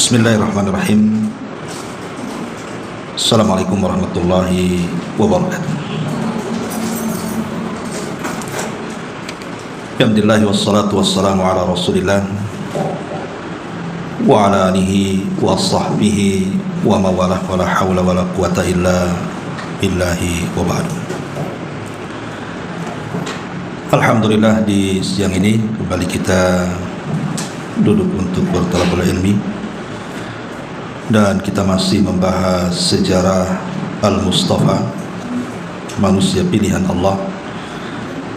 Bismillahirrahmanirrahim. Assalamualaikum warahmatullahi wabarakatuh. Alhamdulillah wassalatu wassalamu ala Rasulillah wa ala alihi wa sahbihi wa mawalah wa la hawla wa la quwata illa billahi wa ba'du. Alhamdulillah, di siang ini kembali kita duduk untuk bertalabul ilmi, dan kita masih membahas sejarah Al-Mustafa, manusia pilihan Allah,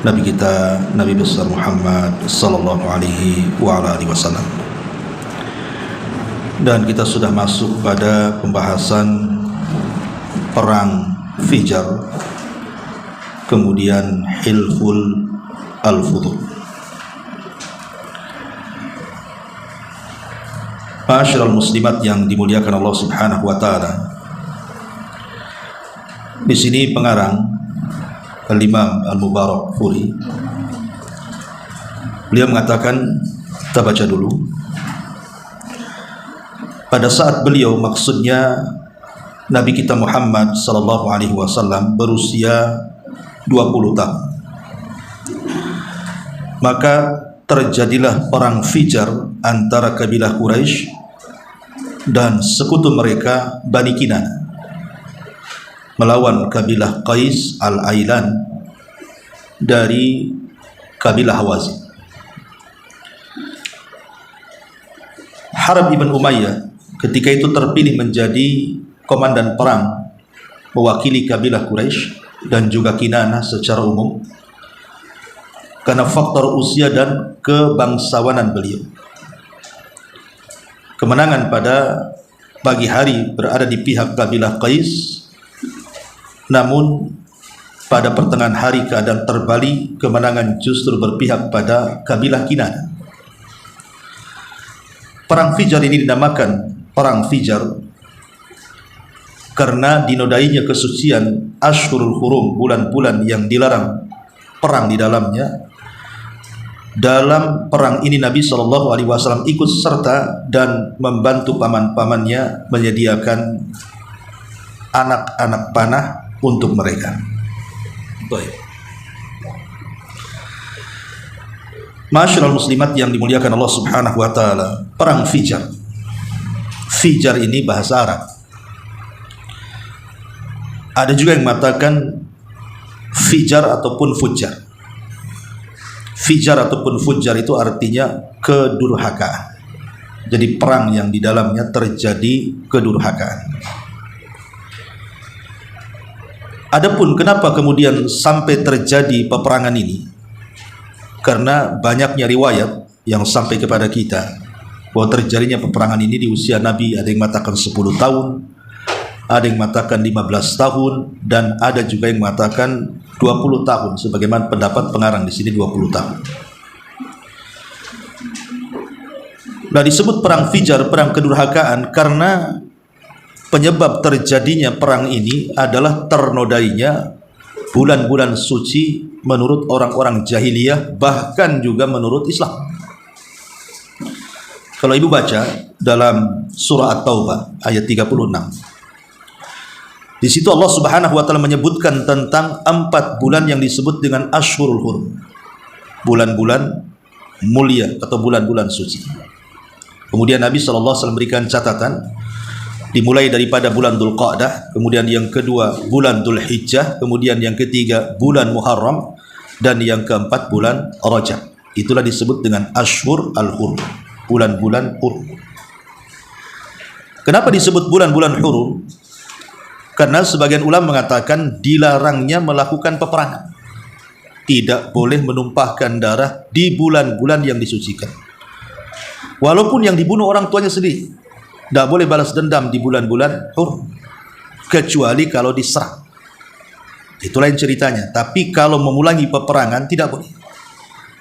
Nabi kita, Nabi besar Muhammad sallallahu alaihi wa ala alihi wasallam. Dan kita sudah masuk pada pembahasan perang Fijar, kemudian Hilful Al-Fudul. Ma'asyiral muslimat yang dimuliakan Allah Subhanahu wa taala. Di sini pengarang Al-Imam Al-Mubarakfuri, beliau mengatakan, kita baca dulu. Pada saat beliau, maksudnya Nabi kita Muhammad sallallahu alaihi wasallam, berusia 20 tahun, maka terjadilah perang Fijar antara kabilah Quraisy dan sekutu mereka Bani Kinanah melawan kabilah Qais Al-Ailan dari kabilah Hawazin. Harb ibn Umayyah ketika itu terpilih menjadi komandan perang mewakili kabilah Quraisy dan juga Kinanah secara umum karena faktor usia dan kebangsawanan beliau. Kemenangan pada pagi hari berada di pihak kabilah Qais, namun pada pertengahan hari keadaan terbalik, kemenangan justru berpihak pada kabilah Kinanah. Perang Fijar ini dinamakan Perang Fijar karena dinodainya kesucian Ashhurul Hurum, bulan-bulan yang dilarang perang di dalamnya. Dalam perang ini Nabi SAW ikut serta dan membantu paman-pamannya menyediakan anak-anak panah untuk mereka. Baik. Ma'asyiral muslimat yang dimuliakan Allah Subhanahu wa taala, perang Fijar. Fijar ini bahasa Arab. Ada juga yang mengatakan Fijar ataupun Fujar. Fijar ataupun Fujar itu artinya kedurhakaan. Jadi perang yang di dalamnya terjadi kedurhakaan. Adapun kenapa kemudian sampai terjadi peperangan ini? Karena banyaknya riwayat yang sampai kepada kita bahwa terjadinya peperangan ini di usia Nabi. Ada yang mengatakan 10 tahun, ada yang mengatakan 15 tahun, dan ada juga yang mengatakan 20 tahun, sebagaimana pendapat pengarang di sini 20 tahun. Nah, disebut perang Fijar, perang kedurhakaan, karena penyebab terjadinya perang ini adalah ternodainya bulan-bulan suci menurut orang-orang jahiliyah, bahkan juga menurut Islam. Kalau ibu baca dalam surah At-Taubah ayat 36, di situ Allah Subhanahu wa taala menyebutkan tentang 4 bulan yang disebut dengan Ashhurul Hurum, bulan-bulan mulia atau bulan-bulan suci. Kemudian Nabi SAW memberikan catatan, dimulai daripada bulan Dzulqa'dah, kemudian yang kedua bulan Dzulhijjah, kemudian yang ketiga bulan Muharram, dan yang keempat bulan Rajab. Itulah disebut dengan Ashhur al-Hurum, bulan-bulan hurum. Kenapa disebut bulan-bulan hurum? Karena sebagian ulama mengatakan dilarangnya melakukan peperangan, tidak boleh menumpahkan darah di bulan-bulan yang disucikan. Walaupun yang dibunuh orang tuanya sendiri, tidak boleh balas dendam di bulan-bulan hurum, kecuali kalau diserang. Itu lain ceritanya. Tapi kalau memulangi peperangan tidak boleh,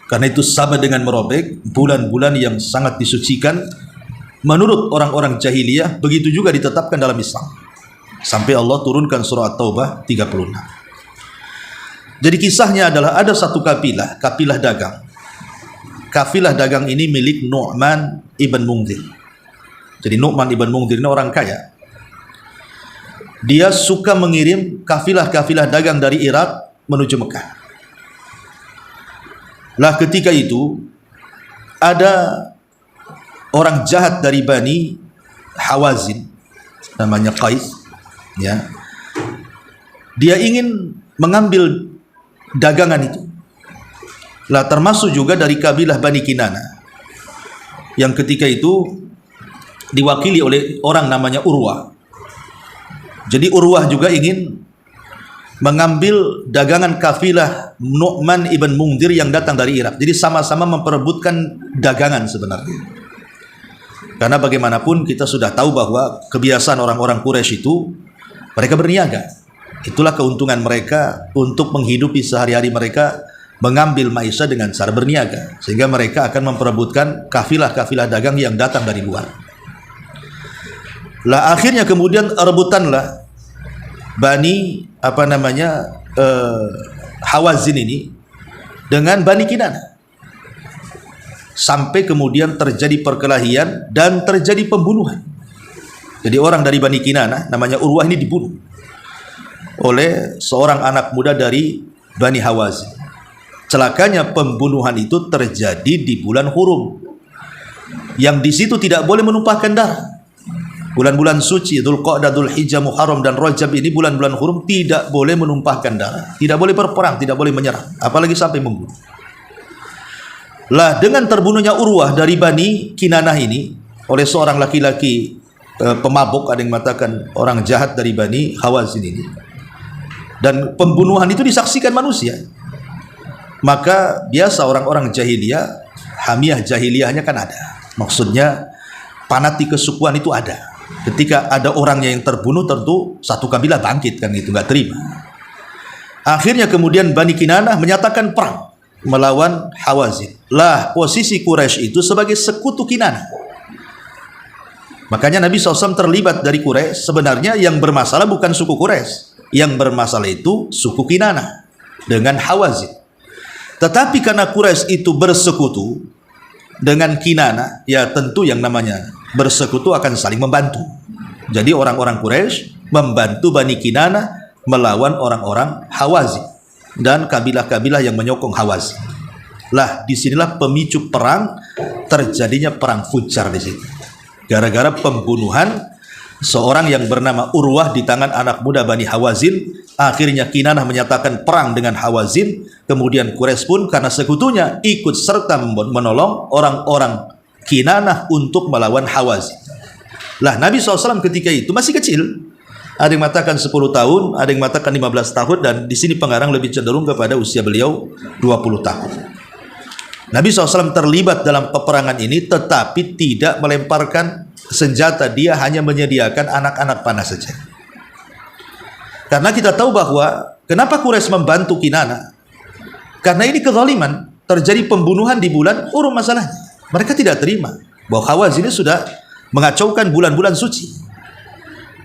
karena itu sama dengan merobek bulan-bulan yang sangat disucikan menurut orang-orang jahiliyah. Begitu juga ditetapkan dalam Islam, sampai Allah turunkan surah At-Taubah 36. Jadi kisahnya adalah ada satu kafilah dagang. Kafilah dagang ini milik Nu'man ibn Munzir. Jadi Nu'man ibn Mundhir ini orang kaya. Dia suka mengirim kafilah-kafilah dagang dari Irak menuju Mekah. Lah ketika itu ada orang jahat dari Bani Hawazin, namanya Qais, ya. Dia ingin mengambil dagangan itu. Lah termasuk juga dari kabilah Bani Kinana, yang ketika itu diwakili oleh orang namanya Urwah. Jadi Urwah juga ingin mengambil dagangan kafilah Nu'man ibn Mundhir yang datang dari Irak. Jadi sama-sama memperebutkan dagangan sebenarnya. Karena bagaimanapun kita sudah tahu bahwa kebiasaan orang-orang Quraisy itu mereka berniaga. Itulah keuntungan mereka untuk menghidupi sehari-hari mereka, mengambil maisha dengan cara berniaga. Sehingga mereka akan memperebutkan kafilah-kafilah dagang yang datang dari luar. Lah akhirnya kemudian rebutanlah Bani Hawazin ini dengan Bani Kinana, sampai kemudian terjadi perkelahian dan terjadi pembunuhan. Jadi orang dari Bani Kinana namanya Urwah ini dibunuh oleh seorang anak muda dari Bani Hawazin. Celakanya pembunuhan itu terjadi di bulan Hurum, yang di situ tidak boleh menumpahkan darah. Bulan-bulan suci Dzulqa'dah, Dzulhijjah, Muharram dan Rajab ini bulan-bulan hurum, tidak boleh menumpahkan darah, tidak boleh berperang, tidak boleh menyerang, apalagi sampai membunuh. Lah dengan terbunuhnya Urwah dari Bani Kinanah ini oleh seorang laki-laki pemabuk, ada yang mengatakan orang jahat dari Bani Hawazin ini, dan pembunuhan itu disaksikan manusia, maka biasa orang-orang jahiliyah, hamiyah jahiliyahnya kan ada, maksudnya fanatik kesukuan itu ada. Ketika ada orangnya yang terbunuh, tentu satu kabilah bangkit, kan itu nggak terima. Akhirnya kemudian Bani Kinanah menyatakan perang melawan Hawazin. Lah posisi Quraisy itu sebagai sekutu Kinanah. Makanya Nabi SAW terlibat dari Quraisy. Sebenarnya yang bermasalah bukan suku Quraisy, yang bermasalah itu suku Kinanah dengan Hawazin. Tetapi karena Quraisy itu bersekutu dengan Kinanah, ya tentu yang namanya bersekutu akan saling membantu. Jadi orang-orang Quraisy membantu Bani Kinanah melawan orang-orang Hawazin dan kabilah-kabilah yang menyokong Hawazin. Lah disinilah pemicu perang, terjadinya perang Fujar di sini. Gara-gara pembunuhan seorang yang bernama Urwah di tangan anak muda Bani Hawazin. Akhirnya Kinanah menyatakan perang dengan Hawazin. Kemudian Quraisy pun karena sekutunya ikut serta menolong orang-orang Kinanah untuk melawan Hawazin. Lah Nabi SAW ketika itu masih kecil. Ada yang mengatakan 10 tahun, ada yang mengatakan 15 tahun, dan di sini pengarang lebih cenderung kepada usia beliau 20 tahun. Nabi SAW terlibat dalam peperangan ini, tetapi tidak melemparkan senjata. Dia hanya menyediakan anak-anak panah saja. Karena kita tahu bahwa kenapa Quraisy membantu Kinanah? Karena ini kezaliman, terjadi pembunuhan di bulan Hurum masalahnya. Mereka tidak terima bahwa Hawazin ini sudah mengacaukan bulan-bulan suci.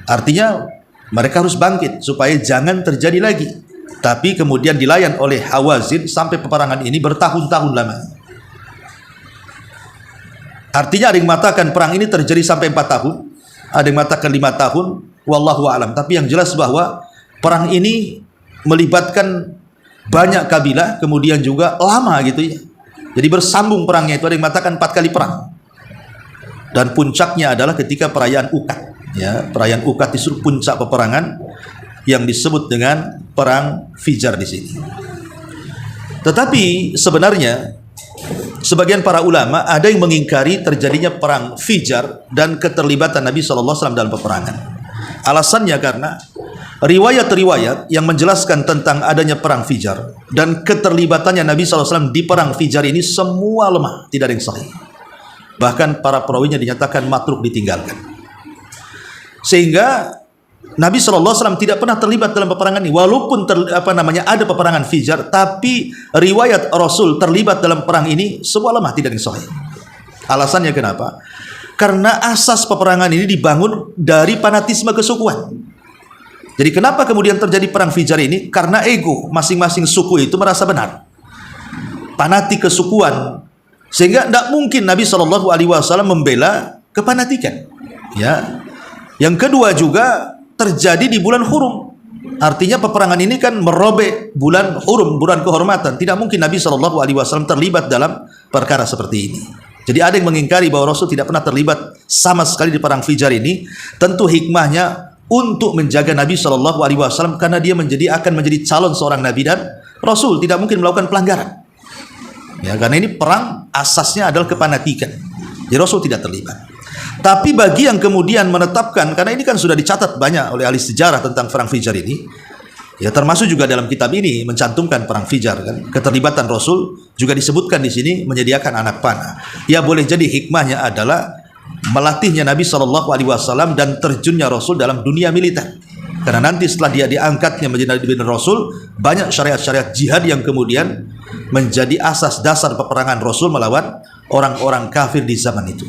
Artinya mereka harus bangkit supaya jangan terjadi lagi. Tapi kemudian dilayan oleh Hawazin sampai peperangan ini bertahun-tahun lama. Artinya ada yang mengatakan perang ini terjadi sampai 4 tahun, ada yang mengatakan 5 tahun, wallahu a'lam. Tapi yang jelas bahwa perang ini melibatkan banyak kabilah, kemudian juga lama gitu ya. Jadi bersambung perangnya itu, ada yang mengatakan 4 kali perang. Dan puncaknya adalah ketika perayaan Uqat. Ya, perayaan Uqat itu puncak peperangan yang disebut dengan perang Fijar di sini. Tetapi sebenarnya sebagian para ulama ada yang mengingkari terjadinya perang Fijar dan keterlibatan Nabi SAW dalam peperangan. Alasannya karena riwayat-riwayat yang menjelaskan tentang adanya perang Fijar dan keterlibatannya Nabi SAW di perang Fijar ini semua lemah, tidak ada yang sahih. Bahkan para perawinya dinyatakan matruk, ditinggalkan. Sehingga Nabi SAW tidak pernah terlibat dalam peperangan ini. Walaupun ada peperangan Fijar, tapi riwayat Rasul terlibat dalam perang ini semua lemah, tidak ada yang sahih. Alasannya kenapa? Karena asas peperangan ini dibangun dari fanatisme kesukuan. Jadi kenapa kemudian terjadi perang Fijar ini? Karena ego masing-masing suku itu merasa benar, fanatik kesukuan, sehingga tidak mungkin Nabi SAW membela kefanatikan. Ya. Yang kedua juga terjadi di bulan hurum. Artinya peperangan ini kan merobek bulan hurum, bulan kehormatan. Tidak mungkin Nabi SAW terlibat dalam perkara seperti ini. Jadi ada yang mengingkari bahwa Rasul tidak pernah terlibat sama sekali di perang Fijar ini. Tentu hikmahnya untuk menjaga Nabi SAW, karena dia akan menjadi calon seorang Nabi dan Rasul, tidak mungkin melakukan pelanggaran. Ya, karena ini perang asasnya adalah kepanatikan. Jadi Rasul tidak terlibat. Tapi bagi yang kemudian menetapkan, karena ini kan sudah dicatat banyak oleh ahli sejarah tentang perang Fijar ini, ya termasuk juga dalam kitab ini mencantumkan perang Fijar kan, keterlibatan Rasul juga disebutkan di sini menyediakan anak panah. Ya boleh jadi hikmahnya adalah melatihnya Nabi SAW dan terjunnya Rasul dalam dunia militer. Karena nanti setelah dia diangkatnya menjadi Nabi dan Rasul, banyak syariat-syariat jihad yang kemudian menjadi asas dasar peperangan Rasul melawan orang-orang kafir di zaman itu.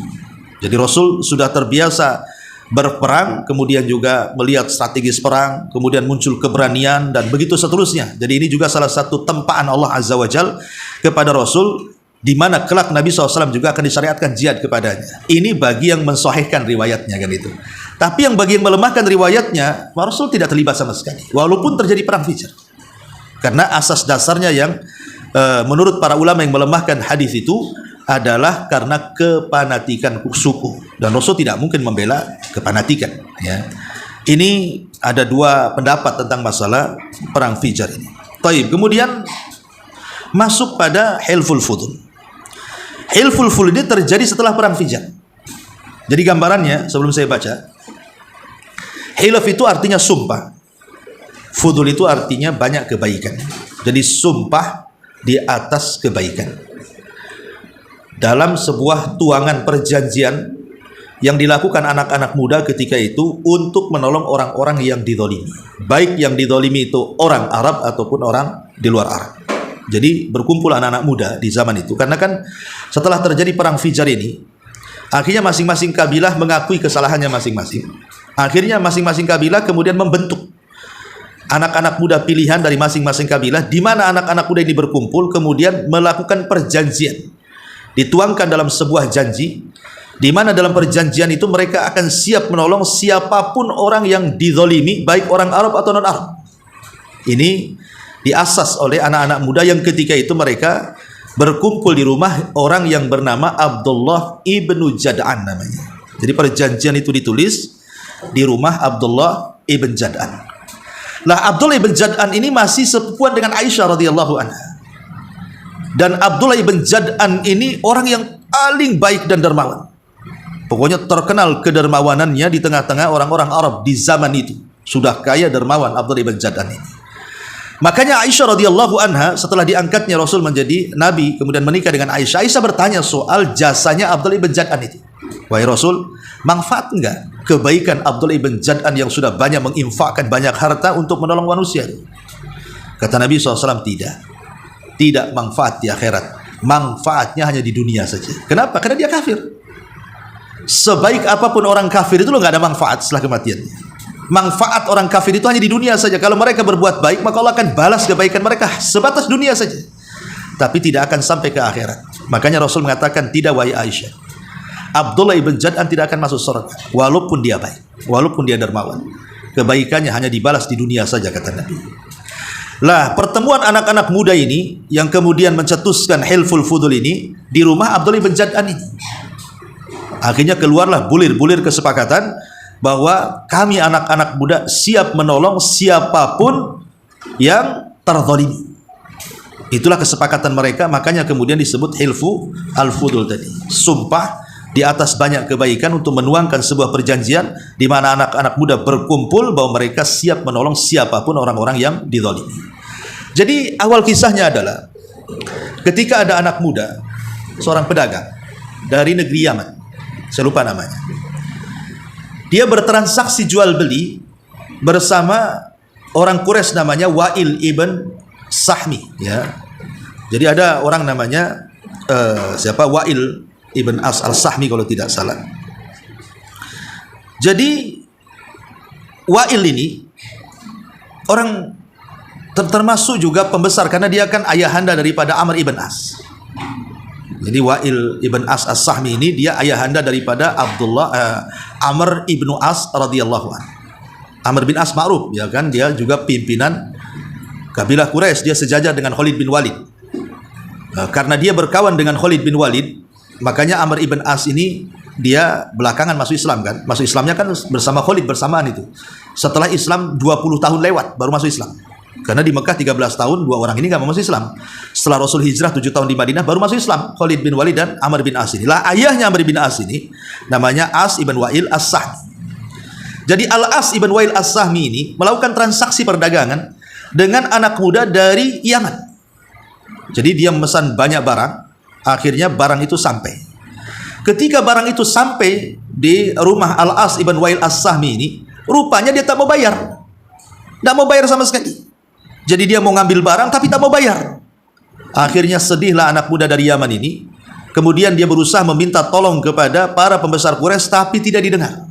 Jadi Rasul sudah terbiasa berperang, kemudian juga melihat strategis perang, kemudian muncul keberanian dan begitu seterusnya. Jadi ini juga salah satu tempaan Allah Azza wa Jal kepada Rasul, di mana kelak Nabi SAW juga akan disyariatkan jihad kepadanya. Ini bagi yang mensahihkan riwayatnya kan itu. Tapi yang bagi yang melemahkan riwayatnya, Rasul tidak terlibat sama sekali, walaupun terjadi perang Fijar. Karena asas dasarnya yang menurut para ulama yang melemahkan hadis itu adalah karena kepanatikan suku, dan Rasul tidak mungkin membela kepanatikan. Ya. Ini ada dua pendapat tentang masalah perang Fijar ini. Taib. Kemudian masuk pada Hilful Fudul. Hilful Fudul ini terjadi setelah perang Fijar. Jadi gambarannya sebelum saya baca, hilf itu artinya sumpah, Fudul itu artinya banyak kebaikan. Jadi sumpah di atas kebaikan dalam sebuah tuangan perjanjian yang dilakukan anak-anak muda ketika itu untuk menolong orang-orang yang dizalimi, baik yang dizalimi itu orang Arab ataupun orang di luar Arab. Jadi berkumpul anak-anak muda di zaman itu, karena kan setelah terjadi perang Fijar ini, akhirnya masing-masing kabilah mengakui kesalahannya masing-masing. Akhirnya masing-masing kabilah kemudian membentuk anak-anak muda pilihan dari masing-masing kabilah, di mana anak-anak muda ini berkumpul kemudian melakukan perjanjian. Dituangkan dalam sebuah janji, di mana dalam perjanjian itu mereka akan siap menolong siapapun orang yang dizalimi, baik orang Arab atau non-Arab. Ini diasas oleh anak-anak muda yang ketika itu mereka berkumpul di rumah orang yang bernama Abdullah ibnu Jad'an namanya. Jadi perjanjian itu ditulis di rumah Abdullah ibn Jad'an. Lah Abdullah ibn Jad'an ini masih sepupuan dengan Aisyah radhiyallahu anha. Dan Abdullah ibn Jad'an ini orang yang paling baik dan dermawan. Pokoknya terkenal kedermawanannya di tengah-tengah orang-orang Arab di zaman itu. Sudah kaya dermawan Abdullah ibn Jad'an ini. Makanya Aisyah radhiyallahu anha setelah diangkatnya Rasul menjadi Nabi, kemudian menikah dengan Aisyah, Aisyah bertanya soal jasanya Abdullah ibn Jad'an itu. Wahai Rasul, manfaat enggak kebaikan Abdullah ibn Jad'an yang sudah banyak menginfakkan banyak harta untuk menolong manusia? Kata Nabi SAW, tidak manfaat di akhirat, manfaatnya hanya di dunia saja. Kenapa? Karena dia kafir. Sebaik apapun orang kafir itu nggak ada manfaat setelah kematiannya. Manfaat orang kafir itu hanya di dunia saja. Kalau mereka berbuat baik, maka Allah akan balas kebaikan mereka sebatas dunia saja, tapi tidak akan sampai ke akhirat. Makanya Rasul mengatakan, tidak wahai Aisyah, Abdullah ibn Jad'an tidak akan masuk surga walaupun dia baik, walaupun dia dermawan. Kebaikannya hanya dibalas di dunia saja, kata Nabi. Lah, pertemuan anak-anak muda ini yang kemudian mencetuskan Hilful Fudul ini di rumah Abdullah ibn Jad'an ini. Akhirnya keluarlah bulir-bulir kesepakatan bahwa kami anak-anak muda siap menolong siapapun yang terzalimi. Itulah kesepakatan mereka, makanya kemudian disebut Hilfu al-Fudul tadi. Sumpah di atas banyak kebaikan untuk menuangkan sebuah perjanjian di mana anak-anak muda berkumpul bahwa mereka siap menolong siapapun orang-orang yang dizalimi. Jadi awal kisahnya adalah ketika ada anak muda, seorang pedagang dari negeri Yaman, saya lupa namanya. Dia bertransaksi jual beli bersama orang Quraisy namanya Wa'il ibn Sahmi, ya. Jadi ada orang namanya siapa? Wa'il Ibn As al-Sahmi kalau tidak salah. Jadi Wa'il ini orang termasuk juga pembesar karena dia kan ayahanda daripada Amr ibn As. Jadi Wa'il ibn As As-Sahmi ini dia ayahanda daripada Amr ibnu As radhiyallahu anhu. Amr bin As ma'ruf, ya kan, dia juga pimpinan kabilah Quraisy, dia sejajar dengan Khalid bin Walid. Karena dia berkawan dengan Khalid bin Walid, makanya Amr ibn As ini dia belakangan masuk Islam kan. Masuk Islamnya kan bersama Khalid bersamaan itu. Setelah Islam 20 tahun lewat baru masuk Islam. Karena di Mekah 13 tahun dua orang ini nggak mau masuk Islam. Setelah Rasul hijrah 7 tahun di Madinah baru masuk Islam, Khalid bin Walid dan Amr bin As ini. Lah ayahnya Amr bin As ini namanya As ibn Wa'il As-Sahmi. Jadi Al-As ibn Wa'il As-Sahmi ini melakukan transaksi perdagangan dengan anak muda dari Yaman. Jadi dia memesan banyak barang, akhirnya barang itu sampai. Ketika barang itu sampai di rumah Al-As ibn Wa'il As-Sahmi ini, rupanya dia tak mau bayar. Tak mau bayar sama sekali. Jadi dia mau ngambil barang tapi tak mau bayar. Akhirnya sedihlah anak muda dari Yaman ini. Kemudian dia berusaha meminta tolong kepada para pembesar Quraisy tapi tidak didengar.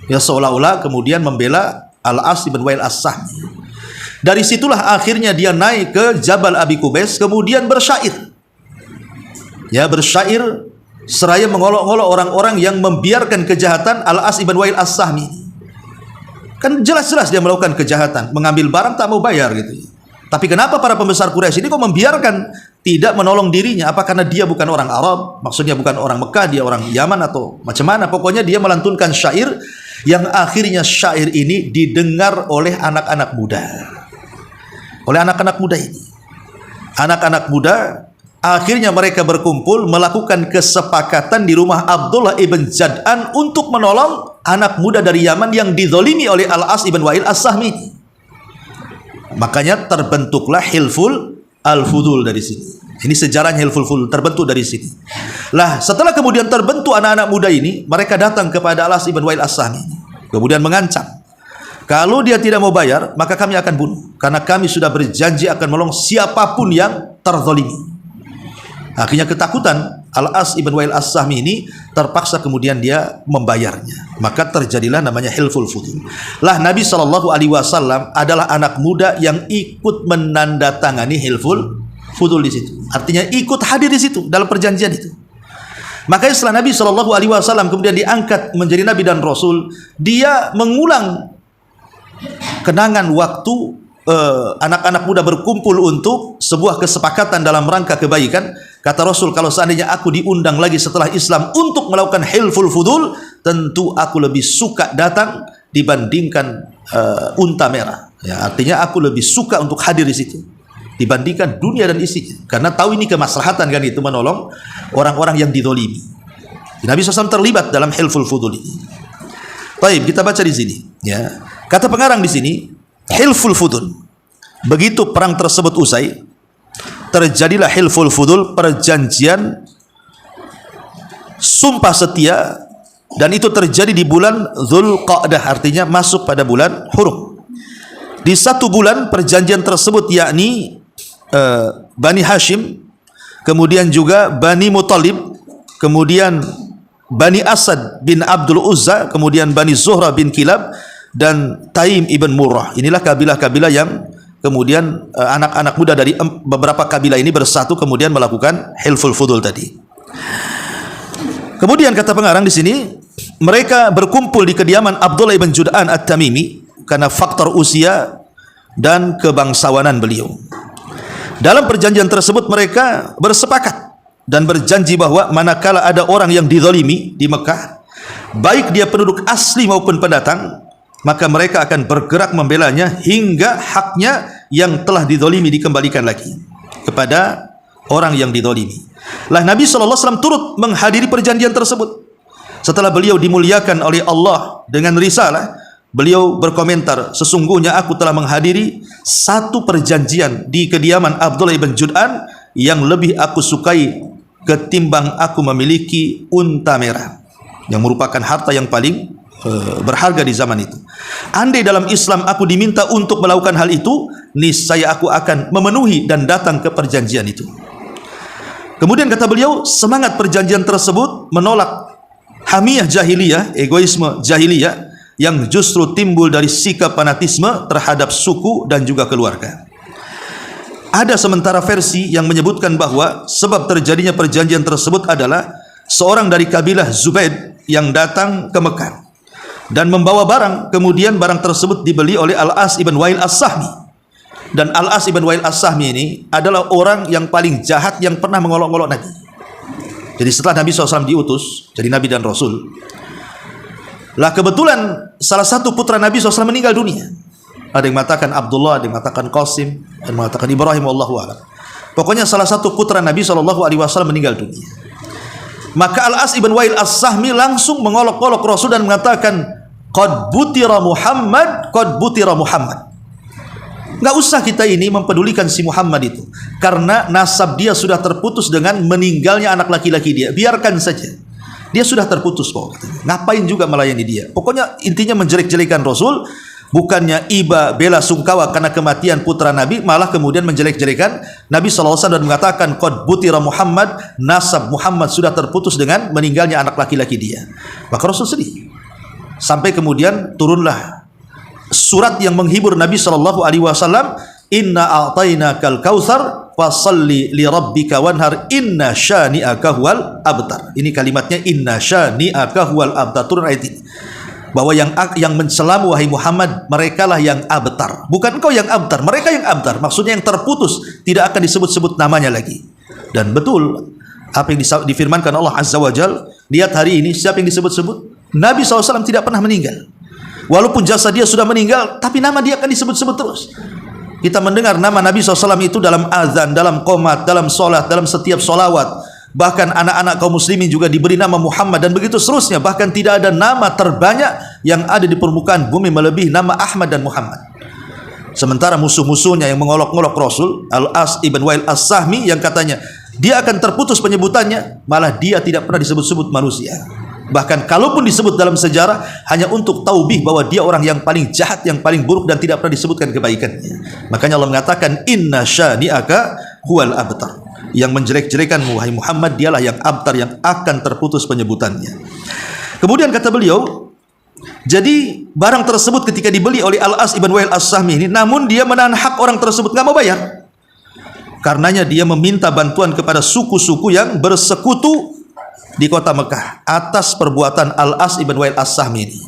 Ya seolah-olah kemudian membela Al-As ibn Wa'il As-Sahmi. Dari situlah akhirnya dia naik ke Jabal Abi Qubais, kemudian bersyair. Ya bersyair seraya mengolok-olok orang-orang yang membiarkan kejahatan Al-As ibn Wa'il As-Sahmi. Kan jelas-jelas dia melakukan kejahatan, mengambil barang tak mau bayar gitu. Tapi kenapa para pembesar Quraisy ini kok membiarkan, tidak menolong dirinya? Apa karena dia bukan orang Arab? Maksudnya bukan orang Mekah, dia orang Yaman atau macam mana? Pokoknya dia melantunkan syair yang akhirnya syair ini didengar oleh anak-anak muda. Oleh anak-anak muda ini. Anak-anak muda akhirnya mereka berkumpul melakukan kesepakatan di rumah Abdullah ibn Jad'an untuk menolong anak muda dari Yaman yang dizalimi oleh Al-As ibn Wa'il As-Sahmi. Makanya terbentuklah Hilful Al-Fudul dari sini. Ini sejarahnya Hilful Fudul terbentuk dari sini. Lah setelah kemudian terbentuk anak-anak muda ini, mereka datang kepada Al-As ibn Wa'il As-Sahmi. Kemudian mengancam, kalau dia tidak mau bayar, maka kami akan bunuh. Karena kami sudah berjanji akan menolong siapapun yang terzalimi. Akhirnya ketakutan Al-As ibn Wa'il As-Sahmi ini terpaksa kemudian dia membayarnya. Maka terjadilah namanya Hilful Fudul. Lah Nabi SAW adalah anak muda yang ikut menandatangani Hilful Fudul di situ. Artinya ikut hadir di situ dalam perjanjian itu. Makanya setelah Nabi SAW kemudian diangkat menjadi Nabi dan Rasul, dia mengulang kenangan waktu anak-anak muda berkumpul untuk sebuah kesepakatan dalam rangka kebaikan. Kata Rasul, kalau seandainya aku diundang lagi setelah Islam untuk melakukan Hilful Fudul, tentu aku lebih suka datang dibandingkan unta merah. Ya, artinya aku lebih suka untuk hadir di situ dibandingkan dunia dan isinya. Karena tahu ini kemaslahatan kan itu menolong orang-orang yang dizalimi. Nabi SAW terlibat dalam Hilful Fudul ini. Baik, kita baca di sini. Ya, kata pengarang di sini, Hilful Fudul. Begitu perang tersebut usai, terjadilah Hilful Fudul, perjanjian sumpah setia, dan itu terjadi di bulan Dzulqa'dah, artinya masuk pada bulan Hurum. Di satu bulan perjanjian tersebut, yakni Bani Hashim, kemudian juga Bani Muttalib, kemudian Bani Asad bin Abdul Uzza, kemudian Bani Zuhra bin Kilab, dan Taim ibn Murrah. Inilah kabilah-kabilah yang kemudian anak-anak muda dari beberapa kabilah ini bersatu kemudian melakukan Hilful Fudul tadi. Kemudian kata pengarang di sini, mereka berkumpul di kediaman Abdullah ibn Jud'an At-Tamimi karena faktor usia dan kebangsawanan beliau. Dalam perjanjian tersebut mereka bersepakat dan berjanji bahwa manakala ada orang yang dizalimi di Mekah, baik dia penduduk asli maupun pendatang, maka mereka akan bergerak membelanya hingga haknya yang telah dizalimi dikembalikan lagi kepada orang yang dizalimi. Lah Nabi SAW turut menghadiri perjanjian tersebut. Setelah beliau dimuliakan oleh Allah dengan risalah, beliau berkomentar, sesungguhnya aku telah menghadiri satu perjanjian di kediaman Abdullah ibn Jud'an yang lebih aku sukai ketimbang aku memiliki unta merah, yang merupakan harta yang paling berharga di zaman itu. Andai dalam Islam aku diminta untuk melakukan hal itu, niscaya aku akan memenuhi dan datang ke perjanjian itu. Kemudian kata beliau, semangat perjanjian tersebut menolak hamiyah jahiliyah, egoisme jahiliyah yang justru timbul dari sikap fanatisme terhadap suku dan juga keluarga. Ada sementara versi yang menyebutkan bahwa sebab terjadinya perjanjian tersebut adalah seorang dari kabilah Zubaid yang datang ke Mekah dan membawa barang, kemudian barang tersebut dibeli oleh Al-As ibn Wa'il As-Sahmi. Dan Al-As ibn Wa'il As-Sahmi ini adalah orang yang paling jahat yang pernah mengolok-olok Nabi. Jadi setelah Nabi SAW diutus jadi Nabi dan Rasul, lah kebetulan salah satu putra Nabi SAW meninggal dunia. Ada yang mengatakan Abdullah, ada yang mengatakan Qasim, ada yang mengatakan Ibrahim, wallahu a'lam. Pokoknya salah satu putra Nabi SAW meninggal dunia. Maka Al-As ibn Wa'il As-Sahmi langsung mengolok-olok Rasul dan mengatakan, qad butira Muhammad, qad butira Muhammad. Nggak usah kita ini mempedulikan si Muhammad itu, karena nasab dia sudah terputus dengan meninggalnya anak laki-laki dia. Biarkan saja, dia sudah terputus kok. Ngapain juga melayani dia? Pokoknya intinya menjelek-jelekan Rasul, bukannya iba bela sungkawa karena kematian putra Nabi, malah kemudian menjelek-jelekan Nabi SAW dan mengatakan qad butira Muhammad, nasab Muhammad sudah terputus dengan meninggalnya anak laki-laki dia. Maka Rasul sedih, sampai kemudian turunlah surat yang menghibur Nabi SAW, inna a'tainakal kautsar fasalli li rabbika wanhar inna syani'aka huwal abtar. Ini kalimatnya, inna syani'aka huwal abtar. Turun ayat ini bahwa yang mencelamu wahai Muhammad, merekalah yang abtar, bukan engkau yang abtar, mereka yang abtar. Maksudnya yang terputus, tidak akan disebut-sebut namanya lagi. Dan betul apa yang difirmankan Allah Azza wa Jal. Lihat hari ini siapa yang disebut-sebut? Nabi SAW tidak pernah meninggal. Walaupun jasad dia sudah meninggal, tapi nama dia akan disebut-sebut terus. Kita mendengar nama Nabi SAW itu dalam azan, dalam qomat, dalam solat, dalam setiap solawat. Bahkan anak-anak kaum muslimin juga diberi nama Muhammad, dan begitu seterusnya. Bahkan tidak ada nama terbanyak yang ada di permukaan bumi melebihi nama Ahmad dan Muhammad. Sementara musuh-musuhnya yang mengolok-olok Rasul, Al-As ibn Wa'il As-Sahmi, yang katanya dia akan terputus penyebutannya, malah dia tidak pernah disebut-sebut manusia. Bahkan kalaupun disebut dalam sejarah, hanya untuk taubih bahwa dia orang yang paling jahat, yang paling buruk, dan tidak pernah disebutkan kebaikannya. Makanya Allah mengatakan inna syani'aka huwal abtar. Yang menjelek-jelekanmu wahai Muhammad, dialah yang abtar, yang akan terputus penyebutannya. Kemudian kata beliau, jadi barang tersebut ketika dibeli oleh Al-As ibn Wa'il As-Sahmi ini, namun dia menahan hak orang tersebut, nggak mau bayar. Karenanya dia meminta bantuan kepada suku-suku yang bersekutu di kota Mekah atas perbuatan Al-As ibn Wa'il As-Sahmi ini.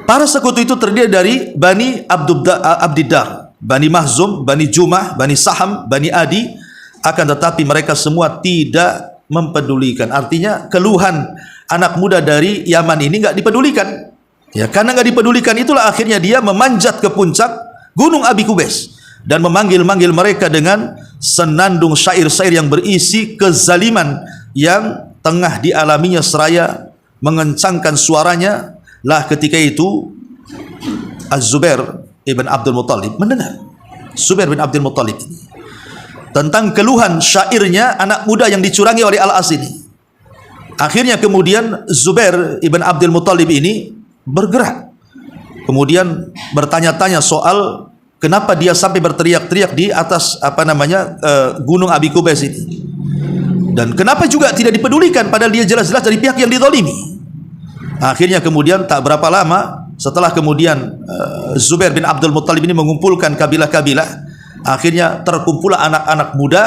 Para sekutu itu terdiri dari Bani Abdiddar, Bani Mahzum, Bani Jumah, Bani Saham, Bani Adi. Akan tetapi mereka semua tidak mempedulikan. Artinya keluhan anak muda dari Yaman ini nggak dipedulikan. Ya, karena nggak dipedulikan itulah akhirnya dia memanjat ke puncak Gunung Abi Kubais dan memanggil-manggil mereka dengan senandung syair-syair yang berisi kezaliman yang tengah dialaminya seraya mengencangkan suaranya. Lah ketika itu Az-Zubair ibn Abdul Muttalib mendengar Zubair bin Abdul Muttalib ini tentang keluhan syairnya anak muda yang dicurangi oleh Al-As ini. Akhirnya kemudian Zubair ibn Abdul Muttalib ini bergerak, kemudian bertanya-tanya soal kenapa dia sampai berteriak-teriak di atas Gunung Abi Kubais ini. Dan kenapa juga tidak dipedulikan padahal dia jelas-jelas dari pihak yang dizalimi. Akhirnya kemudian tak berapa lama setelah kemudian Zubair bin Abdul Muttalib ini mengumpulkan kabilah-kabilah, akhirnya terkumpullah anak-anak muda.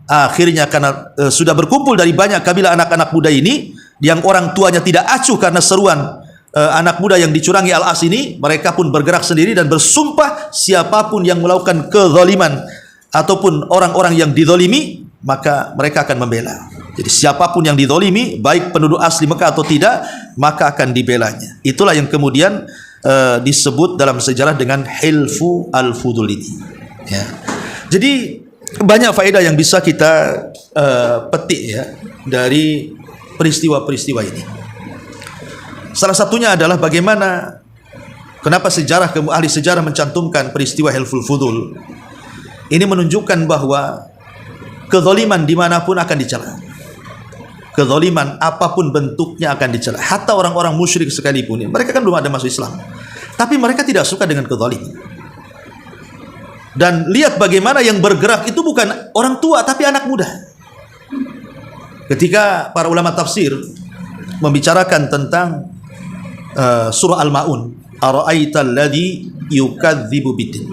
Akhirnya karena sudah berkumpul dari banyak kabilah anak-anak muda ini, yang orang tuanya tidak acuh karena seruan anak muda yang dicurangi Al-As ini, mereka pun bergerak sendiri dan bersumpah siapapun yang melakukan kezaliman ataupun orang-orang yang dizalimi, maka mereka akan membela. Jadi siapapun yang dizalimi, baik penduduk asli Mekah atau tidak, maka akan dibelanya. Itulah yang kemudian disebut dalam sejarah dengan Hilfu al-Fudul ini. Ya. Jadi banyak faedah yang bisa kita petik ya dari peristiwa-peristiwa ini. Salah satunya adalah bagaimana, kenapa ahli sejarah mencantumkan peristiwa Hilful Fudul. Ini menunjukkan bahwa kezaliman dimanapun akan dicela. Kezaliman apapun bentuknya akan dicela. Hatta orang-orang musyrik sekalipun, mereka kan belum ada masuk Islam, tapi mereka tidak suka dengan kezaliman. Dan lihat bagaimana yang bergerak itu bukan orang tua tapi anak muda. Ketika para ulama tafsir membicarakan tentang surah Al-Maun, ara'aital ladzi yukadzibu biddin,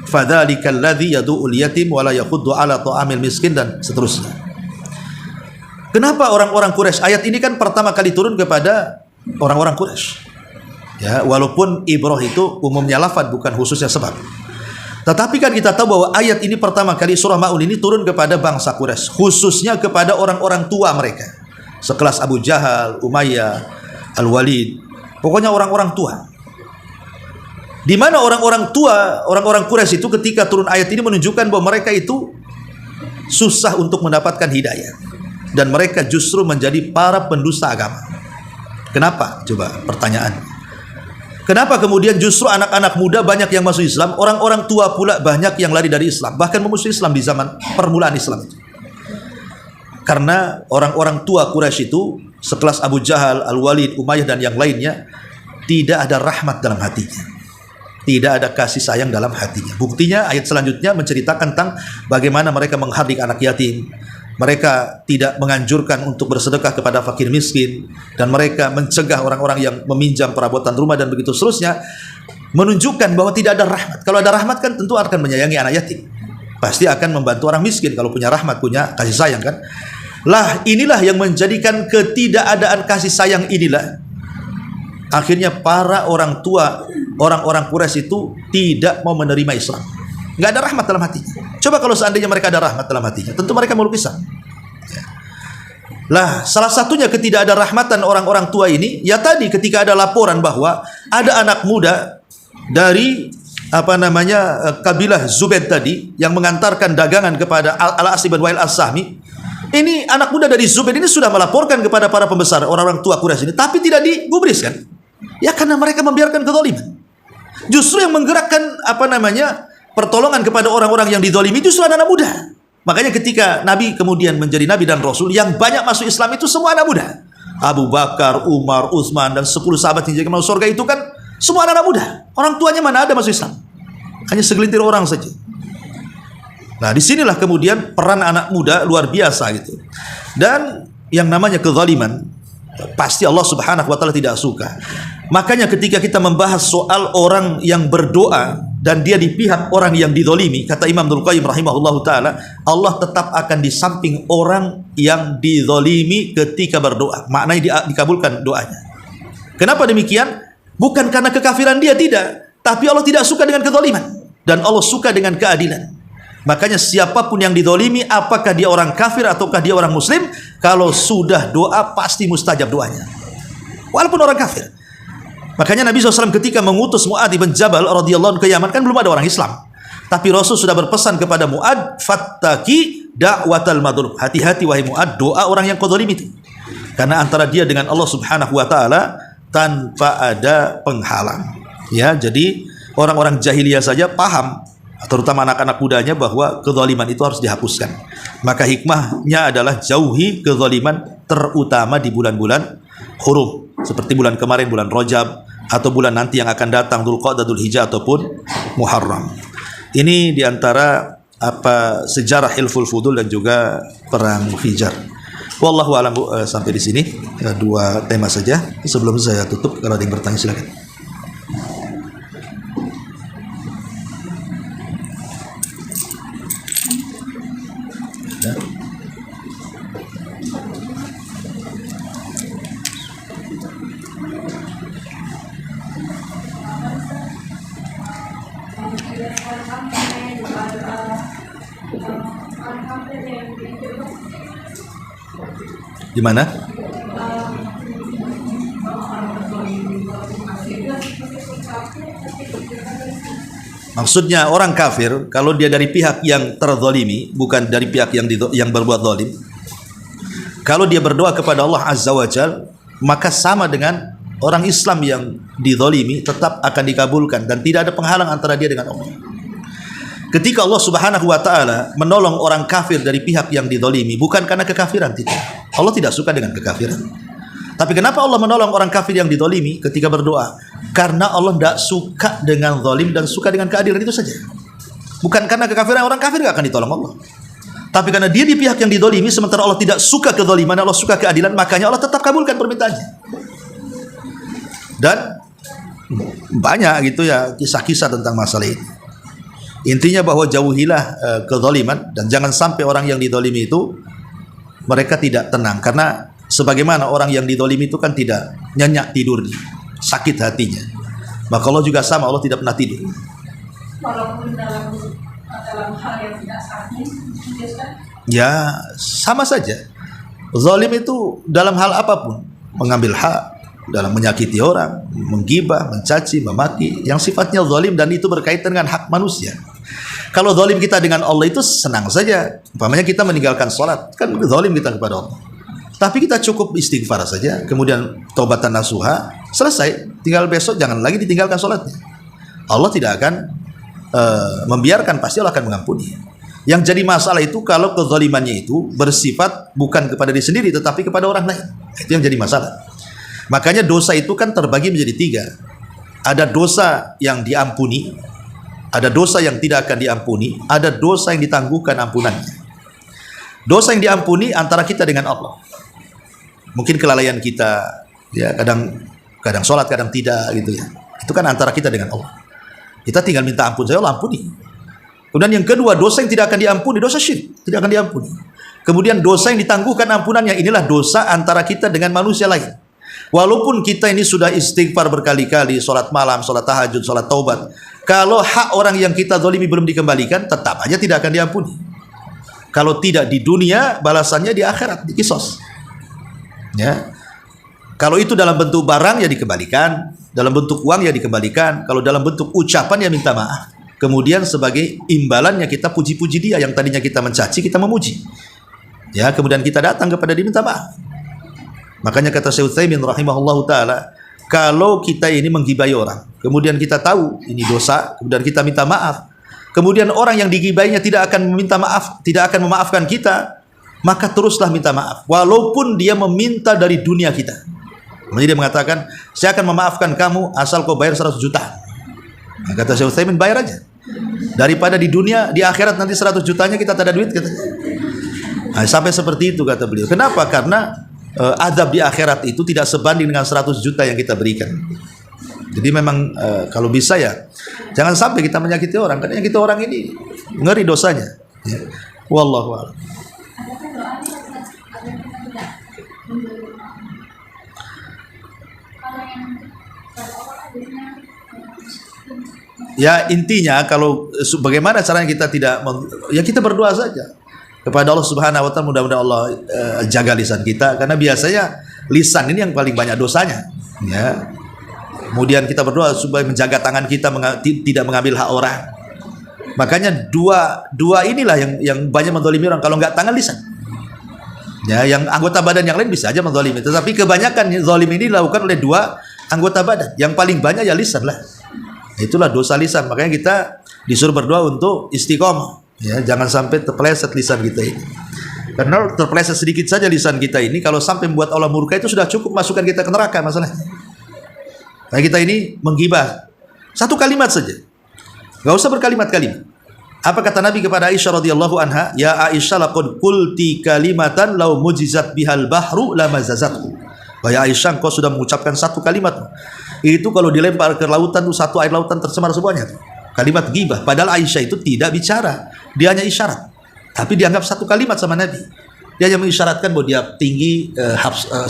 fadzalikal ladzi yadu'ul yatim wa la yakhuddu 'ala ta'amil miskin, dan seterusnya. Kenapa orang-orang Quraisy? Ayat ini kan pertama kali turun kepada orang-orang Quraisy. Ya, walaupun ibrah itu umumnya lafaz bukan khususnya sebab. Tetapi kan kita tahu bahwa ayat ini pertama kali surah Maun ini turun kepada bangsa Quraisy, khususnya kepada orang-orang tua mereka. Sekelas Abu Jahal, Umayyah, Al-Walid. Pokoknya orang-orang tua. Di mana orang-orang tua, orang-orang Quraisy itu ketika turun ayat ini menunjukkan bahwa mereka itu susah untuk mendapatkan hidayah. Dan mereka justru menjadi para pendusta agama. Kenapa? Coba pertanyaan. Kenapa kemudian justru anak-anak muda banyak yang masuk Islam, orang-orang tua pula banyak yang lari dari Islam, bahkan memusuhi Islam di zaman permulaan Islam itu? Karena orang-orang tua Quraisy itu sekelas Abu Jahal, Al-Walid, Umayyah dan yang lainnya tidak ada rahmat dalam hatinya. Tidak ada kasih sayang dalam hatinya. Buktinya ayat selanjutnya menceritakan tentang bagaimana mereka menghardik anak yatim. Mereka tidak menganjurkan untuk bersedekah kepada fakir miskin, dan mereka mencegah orang-orang yang meminjam perabotan rumah dan begitu seterusnya, menunjukkan bahwa tidak ada rahmat. Kalau ada rahmat kan tentu akan menyayangi anak yatim, pasti akan membantu orang miskin. Kalau punya rahmat, punya kasih sayang kan. Lah inilah yang menjadikan ketidakadaan kasih sayang inilah akhirnya para orang tua orang-orang Quraisy itu tidak mau menerima Islam. Nggak ada rahmat dalam hatinya. Coba kalau seandainya mereka ada rahmat dalam hatinya, tentu mereka meluk Islam. Lah, salah satunya ketidak ada rahmatan orang-orang tua ini, ya tadi ketika ada laporan bahwa ada anak muda dari kabilah Zubaid tadi yang mengantarkan dagangan kepada Al-As bin Wa'il As-Sahmi. Ini anak muda dari Zubaid ini sudah melaporkan kepada para pembesar orang-orang tua Quraisy ini, tapi tidak digubris kan? Ya karena mereka membiarkan kezaliman. Justru yang menggerakkan pertolongan kepada orang-orang yang dizalimi itu justru anak muda. Makanya ketika Nabi kemudian menjadi Nabi dan Rasul, yang banyak masuk Islam itu semua anak muda. Abu Bakar, Umar, Utsman, dan 10 sahabat yang jadi masuk surga itu kan semua anak muda. Orang tuanya mana ada masuk Islam? Hanya segelintir orang saja. Nah, disinilah kemudian peran anak muda luar biasa gitu. Dan yang namanya kezaliman pasti Allah Subhanahu wa taala tidak suka. Makanya ketika kita membahas soal orang yang berdoa dan dia di pihak orang yang dizalimi, kata Imam Ibnu Qayyim rahimahullahu taala, Allah tetap akan di samping orang yang dizalimi ketika berdoa. Maknanya dikabulkan doanya. Kenapa demikian? Bukan karena kekafiran dia, tidak, tapi Allah tidak suka dengan kezaliman dan Allah suka dengan keadilan. Makanya siapapun yang dizalimi, apakah dia orang kafir ataukah dia orang muslim, kalau sudah doa pasti mustajab doanya, walaupun orang kafir. Makanya Nabi SAW ketika mengutus Mu'adz bin Jabal radhiyallahu anhu ke Yaman, kan belum ada orang Islam, tapi Rasul sudah berpesan kepada Mu'adz, fattaqi da'watal madlum, hati-hati wahai Mu'adz doa orang yang zalim itu, karena antara dia dengan Allah Subhanahu wa taala tanpa ada penghalang. Ya, jadi orang-orang jahiliyah saja paham, terutama anak-anak mudanya, bahwa kezaliman itu harus dihapuskan. Maka hikmahnya adalah jauhi kezaliman, terutama di bulan-bulan hurum, seperti bulan kemarin, bulan Rajab, atau bulan nanti yang akan datang, Dzulqa'dah, Dzulhijjah ataupun Muharram. Ini diantara sejarah Hilful Fudul dan juga perang Fijar. Wallahu a'lam. Sampai di sini dua tema saja. Sebelum saya tutup, kalau ada yang bertanya silakan. Di mana? Maksudnya orang kafir kalau dia dari pihak yang terzalimi, bukan dari pihak yang berbuat zalim. Kalau dia berdoa kepada Allah Azza wa Jalla, maka sama dengan orang Islam yang dizalimi, tetap akan dikabulkan dan tidak ada penghalang antara dia dengan Allah. Ketika Allah Subhanahu wa taala menolong orang kafir dari pihak yang dizalimi, bukan karena kekafiran, tidak. Allah tidak suka dengan kekafiran. Tapi kenapa Allah menolong orang kafir yang dizalimi ketika berdoa? Karena Allah tidak suka dengan zalim dan suka dengan keadilan, itu saja. Bukan karena kekafiran, orang kafir tidak akan ditolong Allah. Tapi karena dia di pihak yang dizalimi, sementara Allah tidak suka kezaliman, Allah suka keadilan, makanya Allah tetap kabulkan permintaannya. Dan banyak gitu ya kisah-kisah tentang masalah ini. Intinya bahwa jauhilah kezaliman, dan jangan sampai orang yang dizalimi itu mereka tidak tenang, karena sebagaimana orang yang dizalimi itu kan tidak nyenyak tidurnya, sakit hatinya. Maka Allah juga sama, Allah tidak pernah tidur. Walaupun dalam hal yang tidak sakit, ya sama saja. Zalim itu dalam hal apapun, mengambil hak, dalam menyakiti orang, menggibah, mencaci, memaki, yang sifatnya zalim dan itu berkaitan dengan hak manusia. Kalau zalim kita dengan Allah itu senang saja. Umpamanya kita meninggalkan sholat, kan zalim kita kepada Allah. Tapi kita cukup istighfar saja, kemudian taubatan nasuha, selesai. Tinggal besok jangan lagi ditinggalkan sholatnya. Allah tidak akan membiarkan, pasti Allah akan mengampuni. Yang jadi masalah itu kalau kezalimannya itu bersifat bukan kepada diri sendiri, tetapi kepada orang lain. Itu yang jadi masalah. Makanya dosa itu kan terbagi menjadi 3. Ada dosa yang diampuni, ada dosa yang tidak akan diampuni, ada dosa yang ditangguhkan ampunannya. Dosa yang diampuni antara kita dengan Allah. Mungkin kelalaian kita, ya kadang sholat, kadang tidak gitu ya. Itu kan antara kita dengan Allah. Kita tinggal minta ampun saja, Allah ampuni. Kemudian yang kedua, dosa yang tidak akan diampuni, dosa syirik, tidak akan diampuni. Kemudian dosa yang ditangguhkan ampunannya, inilah dosa antara kita dengan manusia lain. Walaupun kita ini sudah istighfar berkali-kali, sholat malam, sholat tahajud, sholat taubat, kalau hak orang yang kita zalimi belum dikembalikan, tetap aja tidak akan diampuni. Kalau tidak di dunia, balasannya di akhirat, di kisos. Ya. Kalau itu dalam bentuk barang, ya dikembalikan. Dalam bentuk uang, ya dikembalikan. Kalau dalam bentuk ucapan, ya minta maaf. Kemudian sebagai imbalannya kita puji-puji dia, yang tadinya kita mencaci, kita memuji. Ya, kemudian kita datang kepada dia minta maaf. Makanya kata Syekh Utsaimin rahimahullahu taala, kalau kita ini menggibai orang, kemudian kita tahu ini dosa, kemudian kita minta maaf, kemudian orang yang digibainya tidak akan meminta maaf, tidak akan memaafkan kita, maka teruslah minta maaf, walaupun dia meminta dari dunia kita. Jadi dia mengatakan, saya akan memaafkan kamu asal kau bayar 100 juta. Nah, kata Syekh Utsaimin, bayar aja. Daripada di dunia, di akhirat nanti 100 jutanya kita tak ada duit, katanya. Nah, sampai seperti itu kata beliau. Kenapa? Karena azab di akhirat itu tidak sebanding dengan 100 juta yang kita berikan. Jadi memang kalau bisa ya jangan sampai kita menyakiti orang, karena kita orang ini ngeri dosanya. Ya. Wallahu a'lam. Ya intinya kalau bagaimana caranya kita tidak ya kita berdoa saja kepada Allah Subhanahu wa taala, mudah-mudahan Allah jaga lisan kita, karena biasanya lisan ini yang paling banyak dosanya, ya. Kemudian kita berdoa supaya menjaga tangan kita tidak mengambil hak orang. Makanya dua inilah yang banyak menzalimi orang, kalau enggak tangan, lisan. Ya, yang anggota badan yang lain bisa aja menzalimi, tetapi kebanyakan zalim ini dilakukan oleh 2 anggota badan. Yang paling banyak ya lisan lah. Itulah dosa lisan. Makanya kita disuruh berdoa untuk istiqomah. Ya, jangan sampai terpeleset lisan kita ini. Karena terpeleset sedikit saja lisan kita ini, kalau sampai membuat Allah murka, itu sudah cukup masukkan kita ke neraka masalahnya. Nah, kita ini menggibah 1 kalimat saja, gak usah berkalimat-kalimat. Apa kata Nabi kepada Aisyah radhiyallahu anha? Ya Aisyah, laqad qulti kalimatan law mujizat bihal bahru lamazazathu. Wahai Aisyah, engkau sudah mengucapkan 1 kalimat. Itu kalau dilempar ke lautan, tuh 1 air lautan tercemar semuanya. Kalimat ghibah. Padahal Aisyah itu tidak bicara, dia hanya isyarat. Tapi dianggap 1 kalimat sama Nabi. Dia hanya mengisyaratkan bahwa dia tinggi,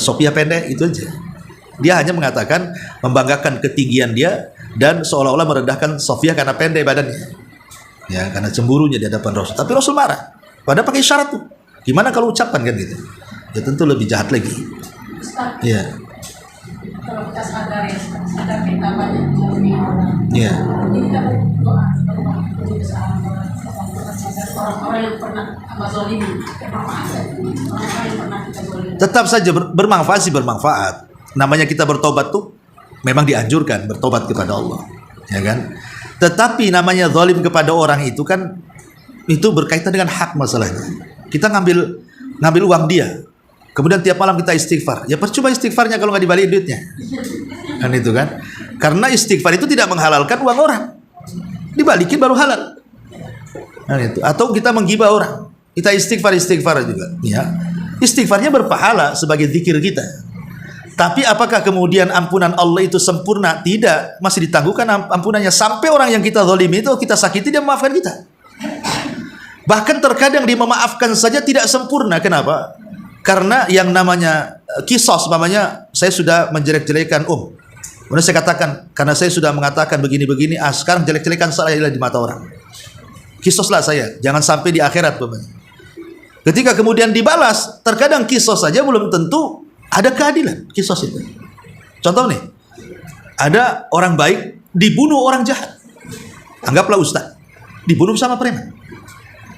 Sophia pendek, itu aja. Dia hanya mengatakan, membanggakan ketinggian dia, dan seolah-olah merendahkan Sophia karena pendek badannya. Ya, karena cemburunya di hadapan Rasul. Tapi Rasul marah. Padahal pakai isyarat tuh. Gimana kalau ucapan kan gitu? Ya tentu lebih jahat lagi. Ustaz, Ya. kalau kita sadar kita banyak menjalani orang. Ya. Jadi kita berdoa orang-orang yang pernah zalimi, orang-orang yang pernah kita zalimi. Tetap saja bermanfaat sih, bermanfaat. Namanya kita bertobat tuh memang dianjurkan bertobat kepada Allah, ya kan? Tetapi namanya zalim kepada orang itu kan itu berkaitan dengan hak masalahnya. Kita ngambil uang dia, kemudian tiap malam kita istighfar. Ya percuma istighfarnya kalau nggak dibalik duitnya, kan itu kan? Karena istighfar itu tidak menghalalkan uang orang, dibalikin baru halal. Kan itu. Atau kita menggibah orang, kita istighfar juga, ya. Istighfarnya berpahala sebagai zikir kita. Tapi apakah kemudian ampunan Allah itu sempurna? Tidak, masih ditangguhkan ampunannya. Sampai orang yang kita zalimi itu kita sakiti, dia memaafkan kita. Bahkan terkadang dia memaafkan saja tidak sempurna. Kenapa? Karena yang namanya kisos, namanya saya sudah menjelek-jelekan kemudian saya katakan, karena saya sudah mengatakan begini-begini, sekarang jelek-jelekan saya di mata orang. Kisoslah saya, jangan sampai di akhirat. Ketika kemudian dibalas, terkadang kisos saja belum tentu ada keadilan. Kisos itu. Contoh nih, ada orang baik dibunuh orang jahat. Anggaplah ustaz, dibunuh sama preman.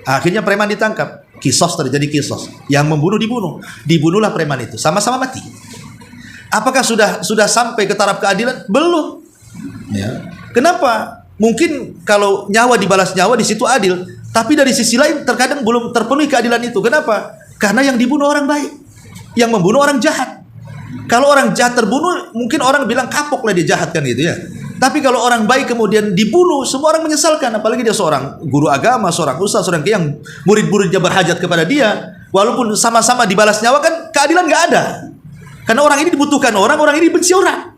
Akhirnya preman ditangkap. Kisos terjadi kisos. Yang membunuh dibunuh. Dibunuhlah preman itu. Sama-sama mati. Apakah sudah sampai ke taraf keadilan? Belum. Ya. Kenapa? Mungkin kalau nyawa dibalas nyawa di situ adil, tapi dari sisi lain terkadang belum terpenuhi keadilan itu. Kenapa? Karena yang dibunuh orang baik, yang membunuh orang jahat. Kalau orang jahat terbunuh, mungkin orang bilang kapok lah dia jahat kan gitu ya. Tapi kalau orang baik kemudian dibunuh, semua orang menyesalkan. Apalagi dia seorang guru agama, seorang ustaz, seorang yang murid-muridnya berhajat kepada dia. Walaupun sama-sama dibalas nyawa kan keadilan nggak ada. Karena orang ini dibutuhkan orang ini benci orang.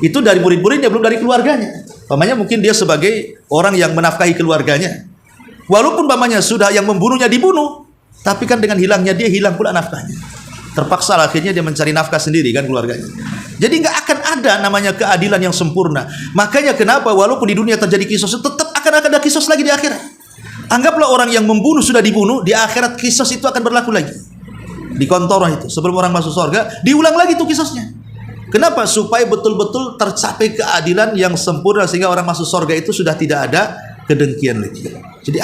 Itu dari murid-muridnya, belum dari keluarganya. Pamannya mungkin dia sebagai orang yang menafkahi keluarganya. Walaupun pamannya sudah yang membunuhnya dibunuh, tapi kan dengan hilangnya dia hilang pula nafkahnya. Terpaksa akhirnya dia mencari nafkah sendiri kan keluarganya. Jadi nggak akan ada namanya keadilan yang sempurna. Makanya kenapa walaupun di dunia terjadi kisos, tetap akan ada kisos lagi di akhirat. Anggaplah orang yang membunuh sudah dibunuh, di akhirat kisos itu akan berlaku lagi. Di kontorah itu, sebelum orang masuk surga, diulang lagi tuh kisosnya. Kenapa? Supaya betul-betul tercapai keadilan yang sempurna sehingga orang masuk surga itu sudah tidak ada kedengkian lagi. Jadi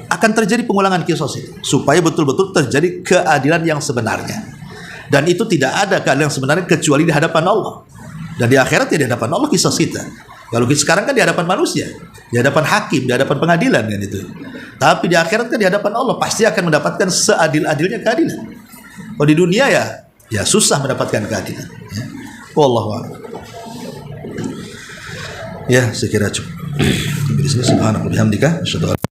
akan terjadi pengulangan kisos itu supaya betul-betul terjadi keadilan yang sebenarnya. Dan itu tidak ada keadilan yang sebenarnya kecuali di hadapan Allah. Dan di akhirat ya di hadapan Allah kisos kita. Kalau sekarang kan di hadapan manusia, di hadapan hakim, di hadapan pengadilan kan itu. Tapi di akhirat kan di hadapan Allah pasti akan mendapatkan seadil-adilnya keadilan. Kalau di dunia ya susah mendapatkan keadilan. Ya. Wallahu a'lam. Ya, saya kira cukup. Subhanallah bihamdika asyhadu an